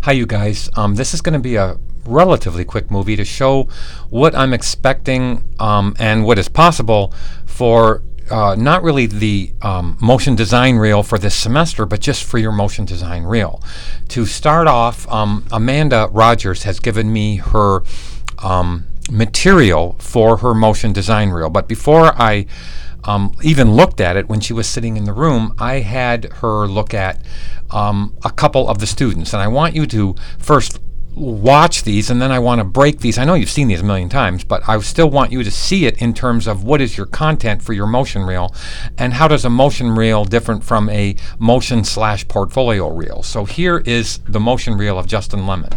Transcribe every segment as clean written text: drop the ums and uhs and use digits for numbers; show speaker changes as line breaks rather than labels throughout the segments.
Hi, you guys. This is going to be a relatively quick movie to show what I'm expecting and what is possible for not really the motion design reel for this semester, but just for your motion design reel. To start off, Amanda Rogers has given me her material for her motion design reel. But before I even looked at it, when she was sitting in the room, I had her look at a couple of the students. And I want you to first watch these, and then I want to break these. I know you've seen these a million times, but I still want you to see it in terms of what is your content for your motion reel, and how does a motion reel different from a motion/portfolio reel. So here is the motion reel of Justin Lemon.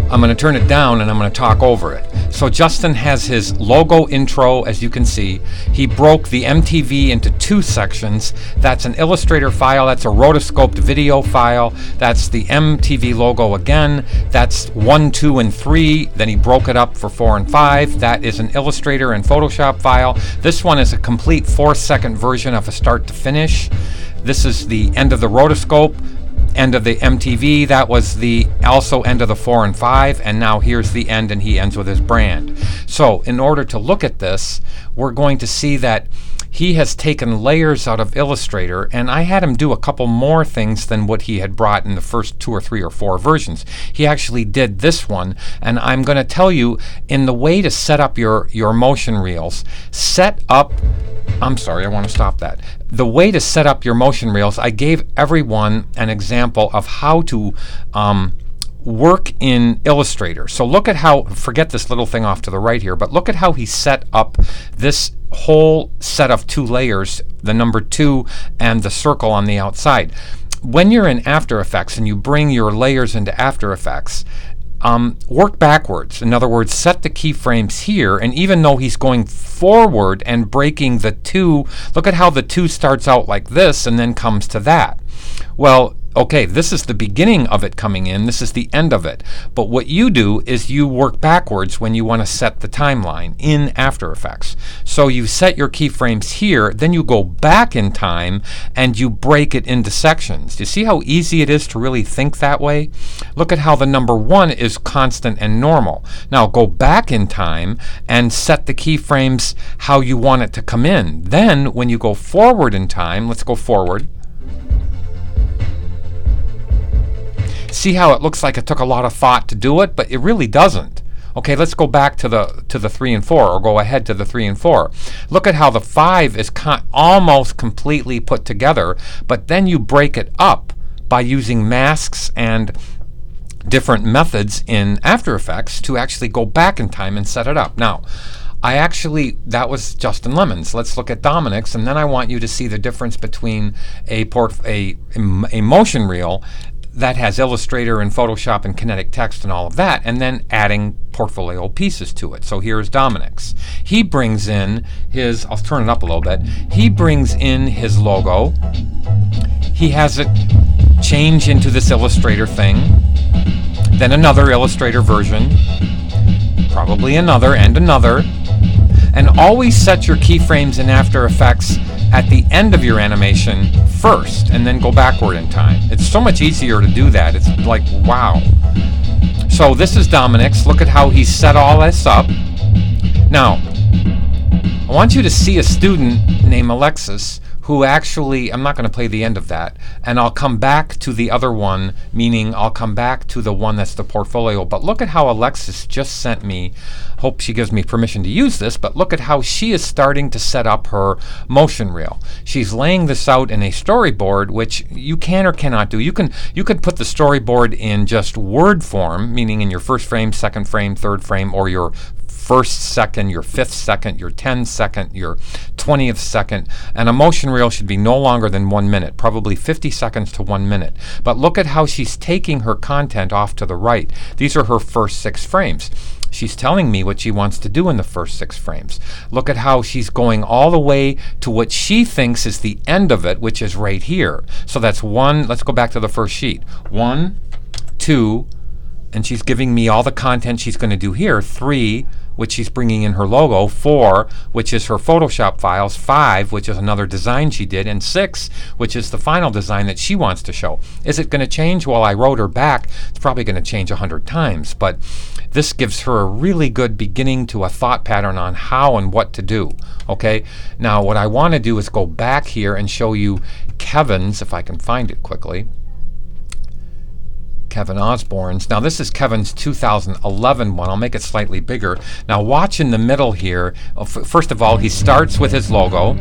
I'm going to turn it down and I'm going to talk over it. So Justin has his logo intro, as you can see. He broke the MTV into two sections. That's an Illustrator file, that's a rotoscoped video file, that's the MTV logo again, that's 1, 2, and 3. Then he broke it up for 4 and 5. That is an Illustrator and Photoshop file. This one is a complete 4-second version of a start to finish. This is the end of the rotoscope, end of the MTV. That was the also end of the 4 and 5, and now here's the end, and he ends with his brand. So in order to look at this, we're going to see that he has taken layers out of Illustrator, and I had him do a couple more things than what he had brought in the first 2 or 3 or 4 versions. He actually did this one, and I'm going to tell you in the way to set up your motion reels. I want to stop that. The way to set up your motion reels, I gave everyone an example of how to work in Illustrator. So look at how, forget this little thing off to the right here, but look at how he set up this whole set of 2 layers, the number 2 and the circle on the outside. When you're in After Effects and you bring your layers into After Effects, work backwards. In other words, set the keyframes here, and even though he's going forward and breaking the 2, look at how the 2 starts out like this and then comes to that. Well, okay, this is the beginning of it coming in, this is the end of it. But what you do is you work backwards when you want to set the timeline in After Effects. So you set your keyframes here, then you go back in time and you break it into sections. Do you see how easy it is to really think that way? Look at how the number 1 is constant and normal. Now go back in time and set the keyframes how you want it to come in. Then when you go forward in time, let's go forward. See how it looks like it took a lot of thought to do it, but it really doesn't. Okay, let's go back to the 3 and 4, or go ahead to the 3 and 4. Look at how the 5 is almost completely put together, but then you break it up by using masks and different methods in After Effects to actually go back in time and set it up. Now, that was Justin Lemon's. Let's look at Dominic's, and then I want you to see the difference between a motion reel that has Illustrator and Photoshop and kinetic text and all of that, and then adding portfolio pieces to it. So here's Dominic's. He brings in his, I'll turn it up a little bit, he brings in his logo. He has it change into this Illustrator thing, then another Illustrator version, probably another and another, and always set your keyframes in After Effects at the end of your animation first, and then go backward in time. It's so much easier to do that. It's like, wow. So this is Dominic's. Look at how he set all this up. Now, I want you to see a student named Alexis who actually, I'm not going to play the end of that, and I'll come back to the other one, meaning I'll come back to the one that's the portfolio. But look at how Alexis just sent me, hope she gives me permission to use this, but look at how she is starting to set up her motion reel. She's laying this out in a storyboard, which you can or cannot do. You can put the storyboard in just word form, meaning in your first frame, second frame, third frame, or your first second, your 5th second, your 10th second, your 20th second, and a motion reel should be no longer than 1 minute, probably 50 seconds to 1 minute. But look at how she's taking her content off to the right. These are her first 6 frames. She's telling me what she wants to do in the first 6 frames. Look at how she's going all the way to what she thinks is the end of it, which is right here. So that's 1, let's go back to the first sheet. 1, 2, and she's giving me all the content she's going to do here. 3, which she's bringing in her logo. 4, which is her Photoshop files. 5, which is another design she did. And 6, which is the final design that she wants to show. Is it going to change? Well, I wrote her back. It's probably going to change 100 times, but this gives her a really good beginning to a thought pattern on how and what to do. Okay, now what I want to do is go back here and show you Kevin's, if I can find it quickly. Kevin Osborne's. Now this is Kevin's 2011 one. I'll make it slightly bigger. Now watch in the middle here. First of all, he starts with his logo.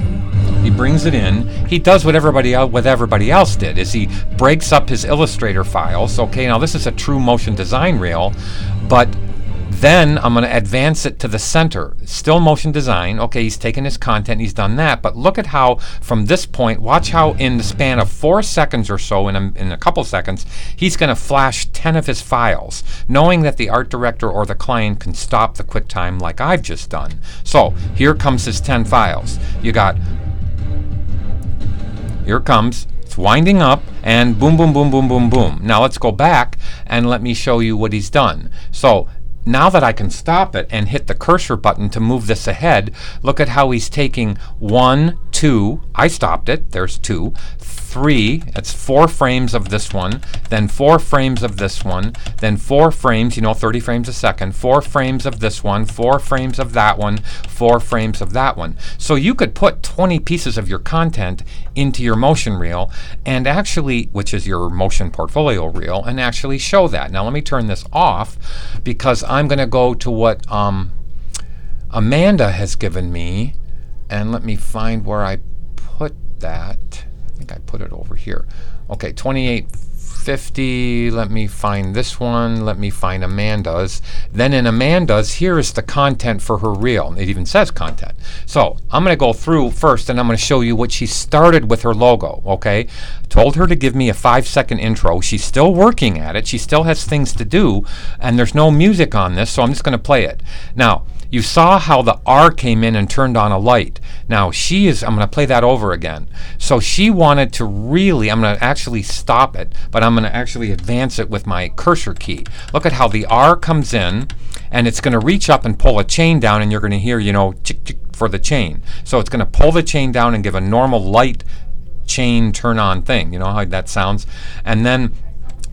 He brings it in. He does what everybody else did, is he breaks up his Illustrator files. Okay, now this is a true motion design reel, but then I'm going to advance it to the center. Still motion design. Okay, he's taken his content, he's done that, but look at how from this point, watch how in the span of 4 seconds or so, in a couple seconds, he's going to flash 10 of his files, knowing that the art director or the client can stop the QuickTime like I've just done. So here comes his 10 files. You got, here it comes. It's winding up, and boom, boom, boom, boom, boom, boom. Now let's go back and let me show you what he's done. So now that I can stop it and hit the cursor button to move this ahead, look at how he's taking 1, 2, I stopped it, there's 2, 3, that's 4 frames of this one, then 4 frames of this one, then 4 frames, 30 frames a second, 4 frames of this one, 4 frames of that one, 4 frames of that one. So you could put 20 pieces of your content into your motion reel and actually, which is your motion portfolio reel, and actually show that. Now let me turn this off because I'm going to go to what Amanda has given me, and let me find where I put that. I think I put it over here. Okay, 2850. Let me find this one. Let me find Amanda's. Then in Amanda's, here is the content for her reel. It even says content. So I'm going to go through first, and I'm going to show you what she started with her logo. Okay, told her to give me a 5-second intro. She's still working at it. She still has things to do, and there's no music on this, so I'm just going to play it. Now, you saw how the R came in and turned on a light. Now I'm going to play that over again. So she wanted to really, I'm going to actually stop it, but I'm going to actually advance it with my cursor key. Look at how the R comes in, and it's going to reach up and pull a chain down, and you're going to hear, chick, chick for the chain. So it's going to pull the chain down and give a normal light chain turn on thing. You know how that sounds? And then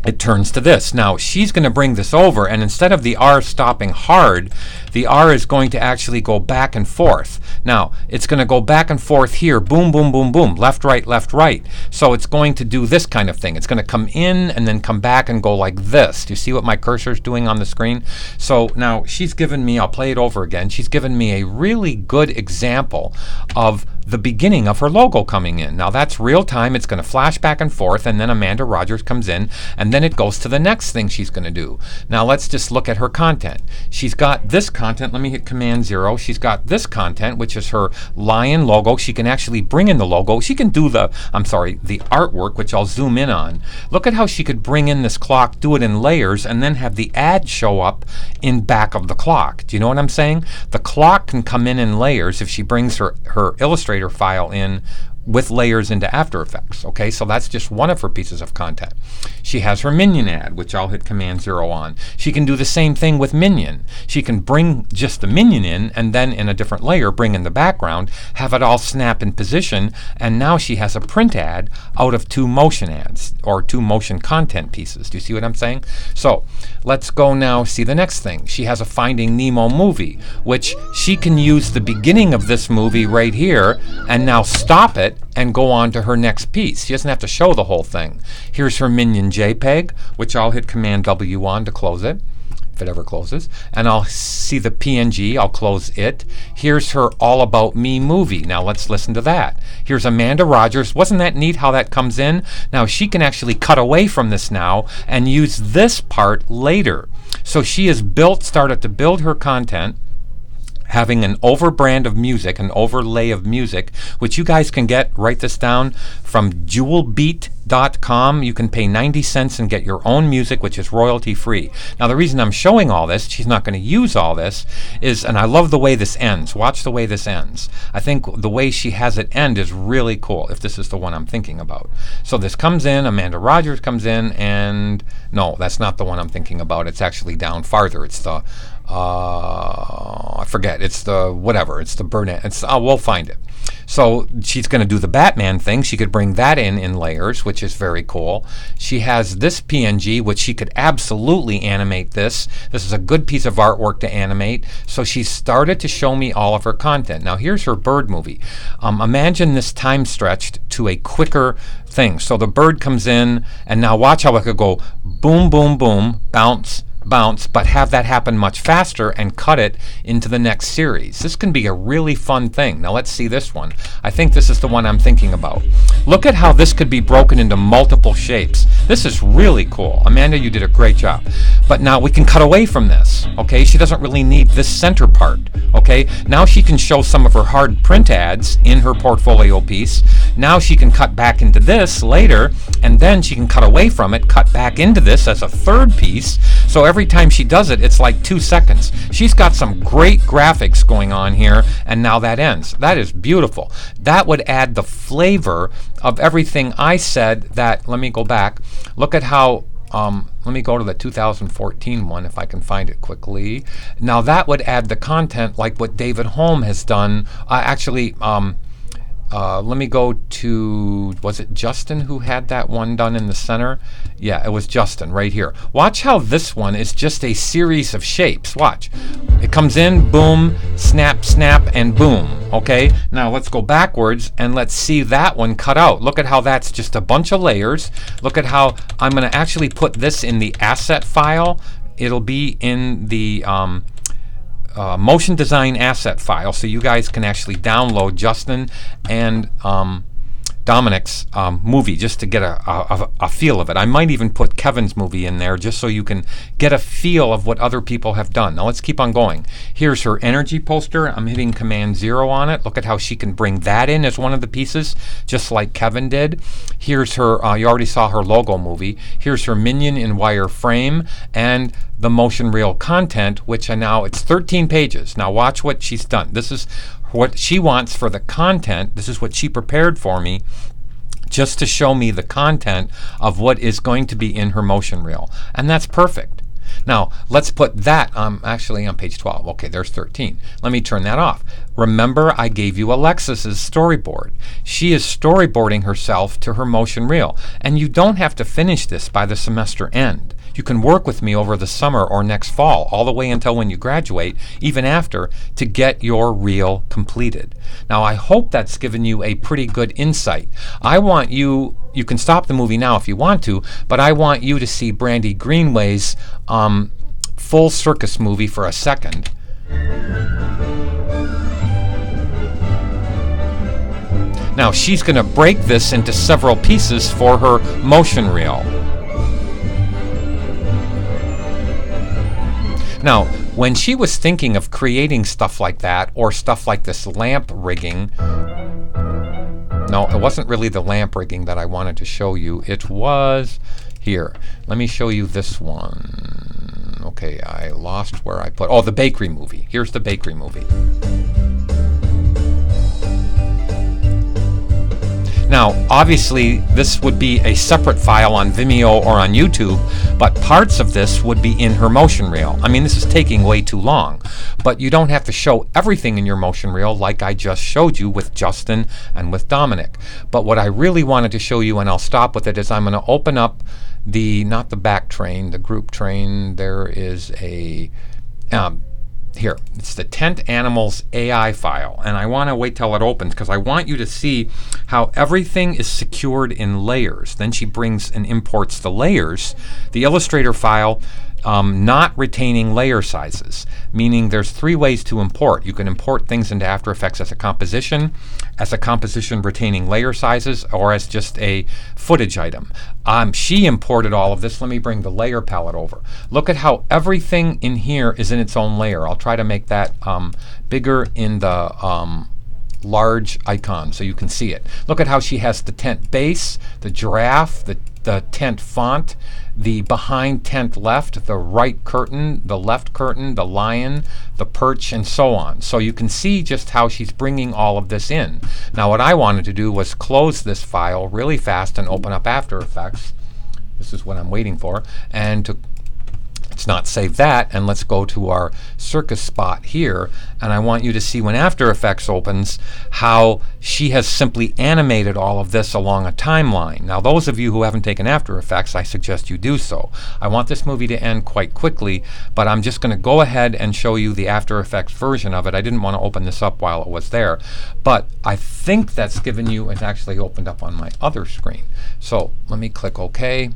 it turns to this. Now she's going to bring this over, and instead of the R stopping hard, the R is going to actually go back and forth. Now it's going to go back and forth here, boom, boom, boom, boom, left, right, left, right. So it's going to do this kind of thing. It's going to come in and then come back and go like this. Do you see what my cursor is doing on the screen? So now she's given me, I'll play it over again, she's given me a really good example of the beginning of her logo coming in. Now that's real time. It's going to flash back and forth, and then Amanda Rogers comes in, and then it goes to the next thing she's going to do. Now let's just look at her content. She's got this content. Let me hit Command 0. She's got this content, which is her lion logo. She can actually bring in the logo. She can do the artwork, which I'll zoom in on. Look at how she could bring in this clock, do it in layers, and then have the ad show up in back of the clock. Do you know what I'm saying? The clock can come in layers if she brings her Illustrator file in with layers into After Effects. Okay, so that's just one of her pieces of content. She has her Minion ad, which I'll hit Command 0 on. She can do the same thing with Minion. She can bring just the Minion in, and then in a different layer bring in the background, have it all snap in position, and now she has a print ad out of 2 motion ads, or 2 motion content pieces. Do you see what I'm saying? So let's go now see the next thing. She has a Finding Nemo movie, which she can use the beginning of this movie right here and now stop it and go on to her next piece. She doesn't have to show the whole thing. Here's her Minion JPEG, which I'll hit Command W on to close it, if it ever closes, and I'll see the PNG. I'll close it. Here's her All About Me movie. Now let's listen to that. Here's Amanda Rogers. Wasn't that neat how that comes in? Now she can actually cut away from this now and use this part later. So she has started to build her content, having an overbrand of music, an overlay of music, which you guys can get, write this down, from jewelbeat.com. You can pay 90 cents and get your own music, which is royalty free. Now, the reason I'm showing all this, she's not going to use all this, is, and I love the way this ends. Watch the way this ends. I think the way she has it end is really cool, if this is the one I'm thinking about. So this comes in, Amanda Rogers comes in, and no, that's not the one I'm thinking about. It's actually down farther. It's the I forget. It's the whatever. It's the Burnett. We'll find it. So she's going to do the Batman thing. She could bring that in layers, which is very cool. She has this PNG, which she could absolutely animate this. This is a good piece of artwork to animate. So she started to show me all of her content. Now here's her bird movie. Imagine this time stretched to a quicker thing. So the bird comes in, and now watch how it could go boom, boom, boom, bounce, bounce, but have that happen much faster and cut it into the next series. This can be a really fun thing. Now let's see this one. I think this is the one I'm thinking about. Look at how this could be broken into multiple shapes. This is really cool. Amanda, you did a great job. But now we can cut away from this, okay? She doesn't really need this center part, okay? Now she can show some of her hard print ads in her portfolio piece. Now she can cut back into this later, and then she can cut away from it, cut back into this as a third piece. So every time she does it, it's like 2 seconds. She's got some great graphics going on here, and now that ends. That is beautiful. That would add the flavor of everything I said that, let me go back. Look at how, let me go to the 2014 one if I can find it quickly. Now that would add the content like what David Holm has done. Let me go to, was it Justin who had that one done in the center? Yeah, it was Justin right here. Watch how this one is just a series of shapes. Watch. It comes in, boom, snap, snap, and boom. Okay, now let's go backwards and let's see that one cut out. Look at how that's just a bunch of layers. Look at how I'm going to actually put this in the asset file. It'll be in the motion design asset file, so you guys can actually download Justin and Dominic's movie just to get a feel of it. I might even put Kevin's movie in there just so you can get a feel of what other people have done. Now let's keep on going. Here's her energy poster. I'm hitting Command 0 on it. Look at how she can bring that in as one of the pieces, just like Kevin did. Here's her, you already saw her logo movie. Here's her minion in wireframe and the motion reel content, which now it's 13 pages. Now watch what she's done. This is what she wants for the content. This is what she prepared for me just to show me the content of what is going to be in her motion reel. And that's perfect. Now, let's put that actually on page 12. Okay, there's 13. Let me turn that off. Remember, I gave you Alexis's storyboard. She is storyboarding herself to her motion reel. And you don't have to finish this by the semester end. You can work with me over the summer or next fall, all the way until when you graduate, even after, to get your reel completed. Now, I hope that's given you a pretty good insight. I want you can stop the movie now if you want to, but I want you to see Brandy Greenway's full circus movie for a second. Now, she's going to break this into several pieces for her motion reel. Now, when she was thinking of creating stuff like that, or stuff like this lamp rigging, no, it wasn't really the lamp rigging that I wanted to show you. It was here. Let me show you this one. Okay, I lost where I put, oh, the bakery movie. Here's the bakery movie. Now, obviously, this would be a separate file on Vimeo or on YouTube, but parts of this would be in her motion reel. I mean, this is taking way too long, but you don't have to show everything in your motion reel like I just showed you with Justin and with Dominic. But what I really wanted to show you, and I'll stop with it, is I'm going to open up not the back train, the group train. There is a... here, it's the Tent Animals AI file, and I want to wait till it opens because I want you to see how everything is secured in layers. Then she brings and imports the layers, the Illustrator file, not retaining layer sizes, meaning there's 3 ways to import. You can import things into After Effects as a composition retaining layer sizes, or as just a footage item. She imported all of this. Let me bring the layer palette over. Look at how everything in here is in its own layer. I'll try to make that bigger in the large icon so you can see it. Look at how she has the tent base, the giraffe, the tent font, the behind tent left, the right curtain, the left curtain, the lion, the perch, and so on. So you can see just how she's bringing all of this in. Now what I wanted to do was close this file really fast and open up After Effects. This is what I'm waiting for. And let's not save that, and let's go to our circus spot here, and I want you to see when After Effects opens how she has simply animated all of this along a timeline. Now those of you who haven't taken After Effects, I suggest you do so. I want this movie to end quite quickly, but I'm just going to go ahead and show you the After Effects version of it. I didn't want to open this up while it was there, but I think that's given you, it actually opened up on my other screen. So let me click OK.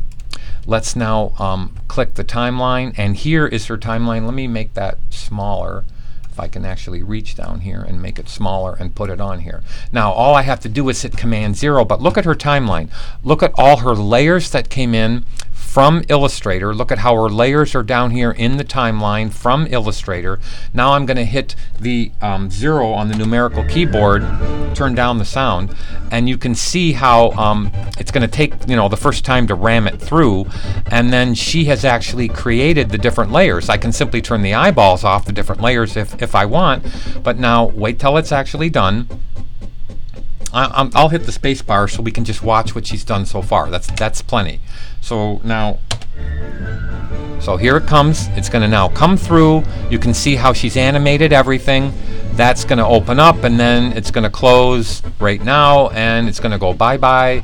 Let's now click the timeline, and here is her timeline. Let me make that smaller, if I can actually reach down here and make it smaller and put it on here. Now all I have to do is hit Command 0, but look at her timeline. Look at all her layers that came in from Illustrator. Look at how her layers are down here in the timeline from Illustrator. Now I'm going to hit the 0 on the numerical keyboard, turn down the sound, and you can see how it's going to take the first time to ram it through, and then she has actually created the different layers. I can simply turn the eyeballs off the different layers if I want, but now wait till it's actually done. I'll hit the space bar so we can just watch what she's done so far. That's plenty. So now, here it comes. It's going to now come through. You can see how she's animated everything. That's going to open up, and then it's going to close right now, and it's going to go bye-bye.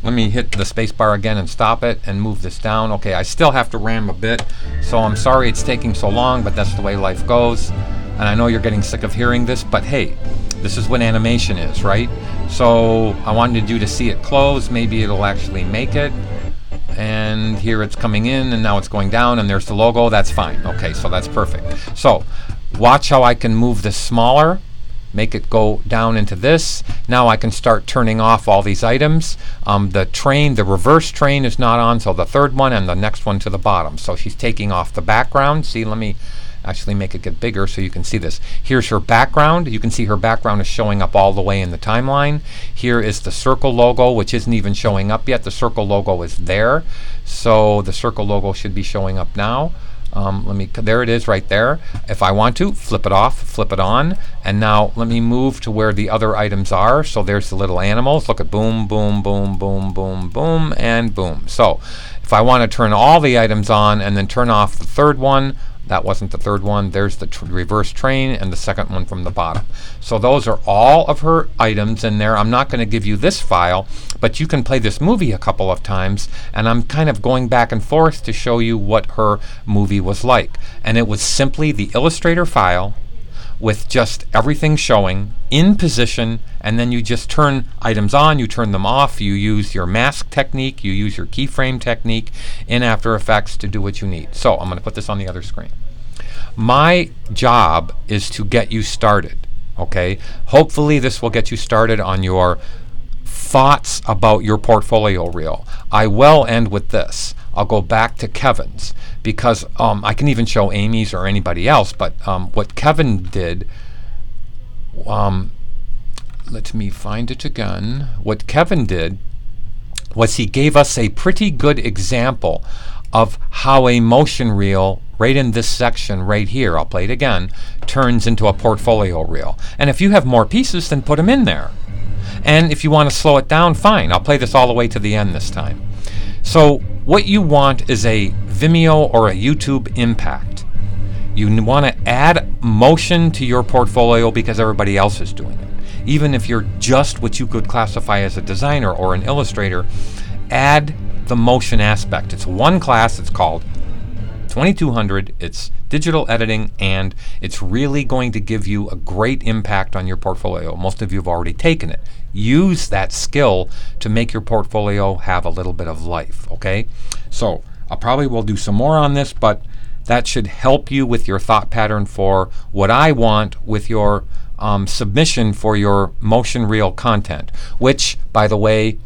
Let me hit the space bar again and stop it and move this down. Okay, I still have to ram a bit, so I'm sorry it's taking so long, but that's the way life goes. And I know you're getting sick of hearing this, but hey, this is what animation is, right? So I wanted you to see it close. Maybe it'll actually make it. And here it's coming in, and now it's going down, and there's the logo. That's fine. Okay, so that's perfect. So watch how I can move this smaller, make it go down into this. Now I can start turning off all these items. The reverse train is not on, so the third one and the next one to the bottom. So she's taking off the background. See, let me actually make it get bigger so you can see this. Here's her background. You can see her background is showing up all the way in the timeline. Here is the circle logo, which isn't even showing up yet. The circle logo is there, so the circle logo should be showing up now. There it is right there. If I want to, flip it off, flip it on, and now let me move to where the other items are. So there's the little animals. Look at boom, boom, boom, boom, boom, boom, and boom. So if I want to turn all the items on and then turn off the third one, that wasn't the third one. There's the reverse train and the second one from the bottom. So those are all of her items in there. I'm not going to give you this file, but you can play this movie a couple of times, and I'm kind of going back and forth to show you what her movie was like. And it was simply the Illustrator file with just everything showing in position, and then you just turn items on, you turn them off, you use your mask technique, you use your keyframe technique in After Effects to do what you need. So I'm going to put this on the other screen. My job is to get you started, okay? Hopefully this will get you started on your thoughts about your portfolio reel. I will end with this. I'll go back to Kevin's, because I can even show Amy's or anybody else, but what Kevin did, let me find it again. What Kevin did was he gave us a pretty good example of how a motion reel, right in this section right here, I'll play it again, turns into a portfolio reel. And if you have more pieces, then put them in there. And if you want to slow it down, fine. I'll play this all the way to the end this time. So what you want is a Vimeo or a YouTube impact. You want to add motion to your portfolio because everybody else is doing it. Even if you're just what you could classify as a designer or an illustrator, add the motion aspect. It's one class. It's called 2200. It's digital editing, and it's really going to give you a great impact on your portfolio. Most of you have already taken it. Use that skill to make your portfolio have a little bit of life, okay? So I probably will do some more on this, but that should help you with your thought pattern for what I want with your submission for your motion reel content, which, by the way,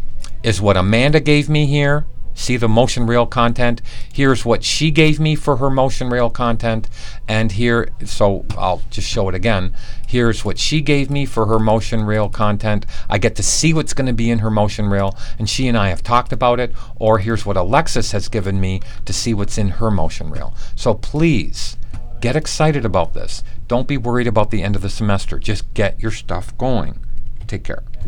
is what Amanda gave me here. See the motion reel content? Here's what she gave me for her motion reel content. And here, so I'll just show it again. Here's what she gave me for her motion reel content. I get to see what's going to be in her motion reel, and she and I have talked about it. Or here's what Alexis has given me to see what's in her motion reel. So please, get excited about this. Don't be worried about the end of the semester. Just get your stuff going. Take care.